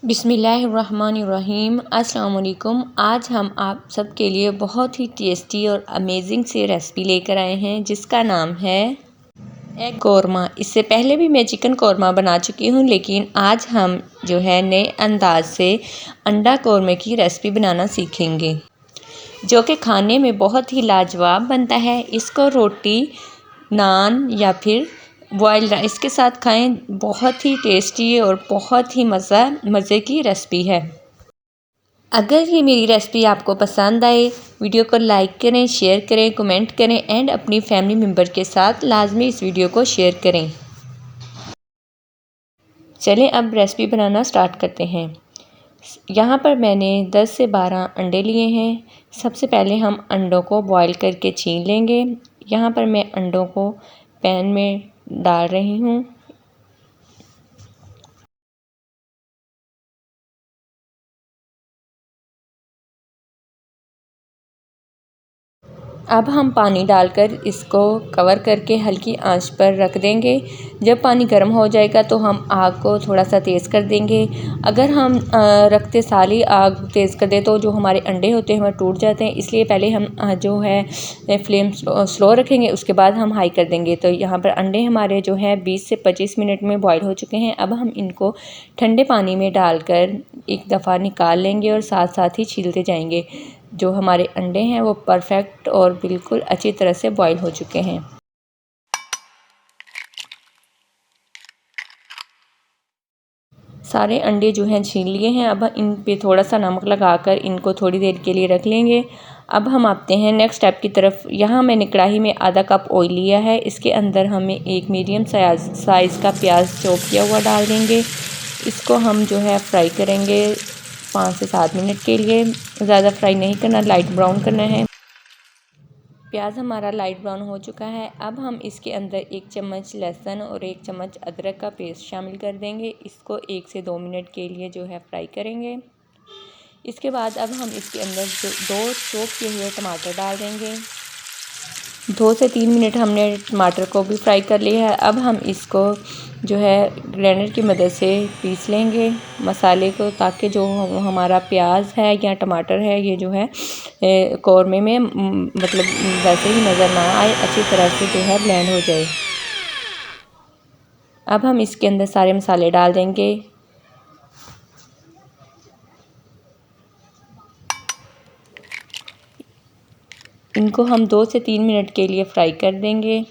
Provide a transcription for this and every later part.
बिस्मिल्लाहिर्रहमानिर्रहीम। अस्सलाम वालेकुम। आज हम आप सब के लिए बहुत ही टेस्टी और अमेजिंग सी रेसिपी लेकर आए हैं जिसका नाम है एग कौरमा। इससे पहले भी मैं चिकन कौरमा बना चुकी हूँ, लेकिन आज हम जो है नए अंदाज से अंडा कौरमे की रेसिपी बनाना सीखेंगे, जो कि खाने में बहुत ही लाजवाब बनता है। इसको रोटी, नान या फिर बॉयल्ड राइस के साथ खाएं। बहुत ही टेस्टी और बहुत ही मज़े की रेसिपी है। अगर ये मेरी रेसिपी आपको पसंद आए, वीडियो को लाइक करें, शेयर करें, कमेंट करें एंड अपनी फैमिली मेम्बर के साथ लाजमी इस वीडियो को शेयर करें। चलें अब रेसिपी बनाना स्टार्ट करते हैं। यहाँ पर मैंने 10 से 12 अंडे लिए हैं। सबसे पहले हम अंडों को बॉईल करके छीन लेंगे। यहाँ पर मैं अंडों को पैन में डाल रही हूँ। अब हम पानी डालकर इसको कवर करके हल्की आंच पर रख देंगे। जब पानी गर्म हो जाएगा तो हम आग को थोड़ा सा तेज़ कर देंगे। अगर हम रखते साल ही आग तेज़ कर दें तो जो हमारे अंडे होते हैं वह टूट जाते हैं, इसलिए पहले हम जो है फ्लेम स्लो रखेंगे, उसके बाद हम हाई कर देंगे। तो यहाँ पर अंडे हमारे जो है 20 से 25 मिनट में बॉयल हो चुके हैं। अब हम इनको ठंडे पानी में डालकर एक दफ़ा निकाल लेंगे और साथ साथ ही छीलते जाएंगे। जो हमारे अंडे हैं वो परफेक्ट और बिल्कुल अच्छी तरह से बॉईल हो चुके हैं। सारे अंडे जो हैं छीन लिए हैं। अब इन पे थोड़ा सा नमक लगाकर इनको थोड़ी देर के लिए रख लेंगे। अब हम आते हैं नेक्स्ट स्टेप की तरफ। यहाँ मैंने कढ़ाई में आधा कप ऑयल लिया है। इसके अंदर हमें एक मीडियम साइज़ का प्याज चॉप किया हुआ डाल देंगे। इसको हम जो है फ्राई करेंगे 5 से 7 मिनट के लिए। ज़्यादा फ्राई नहीं करना, लाइट ब्राउन करना है। प्याज हमारा लाइट ब्राउन हो चुका है। अब हम इसके अंदर 1 चम्मच लहसुन और 1 चम्मच अदरक का पेस्ट शामिल कर देंगे। इसको 1 से 2 मिनट के लिए जो है फ्राई करेंगे। इसके बाद अब हम इसके अंदर 2 चॉप किए हुए टमाटर डाल देंगे। 2 से 3 मिनट हमने टमाटर को भी फ्राई कर लिया है। अब हम इसको जो है ग्राइंडर की मदद से पीस लेंगे मसाले को, ताकि जो हमारा प्याज है या टमाटर है ये जो है कौरमे में मतलब वैसे ही नज़र ना आए, अच्छी तरह से जो है ब्लेंड हो जाए। अब हम इसके अंदर सारे मसाले डाल देंगे। इनको हम 2 से 3 मिनट के लिए फ्राई कर देंगे।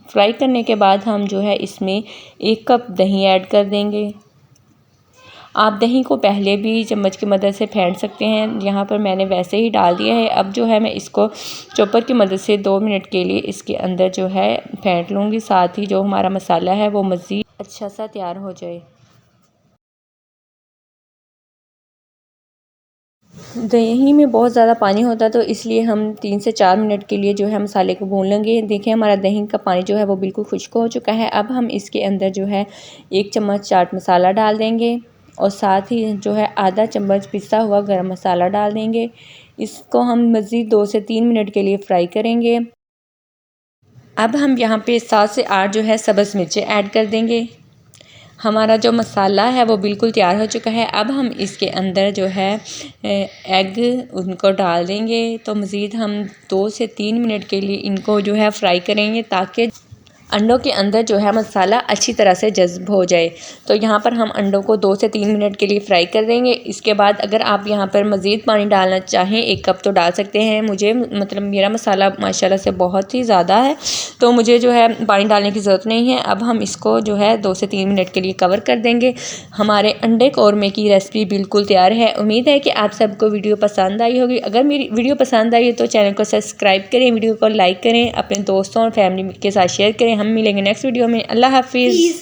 फ्राई करने के बाद हम जो है इसमें 1 कप दही ऐड कर देंगे। आप दही को पहले भी चम्मच की मदद से फेंट सकते हैं, यहाँ पर मैंने वैसे ही डाल दिया है। अब जो है मैं इसको चॉपर की मदद से 2 मिनट के लिए इसके अंदर जो है फेंट लूँगी, साथ ही जो हमारा मसाला है वो मज़ीद अच्छा सा तैयार हो जाए। दही में बहुत ज़्यादा पानी होता है, तो इसलिए हम 3 से 4 मिनट के लिए जो है मसाले को भून लेंगे। देखिए हमारा दही का पानी जो है वो बिल्कुल खुश्क हो चुका है। अब हम इसके अंदर जो है 1 चम्मच चाट मसाला डाल देंगे और साथ ही जो है आधा चम्मच पिसा हुआ गरम मसाला डाल देंगे। इसको हम मज़ीद 2 से 3 मिनट के लिए फ्राई करेंगे। अब हम यहाँ पे 7 से 8 जो है सब्ज़ मिर्चें ऐड कर देंगे। हमारा जो मसाला है वो बिल्कुल तैयार हो चुका है। अब हम इसके अंदर जो है एग उनको डाल देंगे। तो मज़ीद हम 2 से 3 मिनट के लिए इनको जो है फ्राई करेंगे, ताकि अंडों के अंदर जो है मसाला अच्छी तरह से जज़्ब हो जाए। तो यहाँ पर हम अंडों को 2 से 3 मिनट के लिए फ्राई कर देंगे। इसके बाद अगर आप यहाँ पर मज़ीद पानी डालना चाहें 1 कप तो डाल सकते हैं। मुझे मतलब मेरा मसाला माशाल्लाह से बहुत ही ज़्यादा है, तो मुझे जो है पानी डालने की ज़रूरत नहीं है। अब हम इसको जो है 2 से 3 मिनट के लिए कवर कर देंगे। हमारे अंडे कौरमे की रेसिपी बिल्कुल तैयार है। उम्मीद है कि आप सबको वीडियो पसंद आई होगी। अगर मेरी वीडियो पसंद आई है तो चैनल को सब्सक्राइब करें, वीडियो को लाइक करें, अपने दोस्तों और फैमिली के साथ शेयर करें। हम मिलेंगे नेक्स्ट वीडियो में। अल्लाह हाफिज़।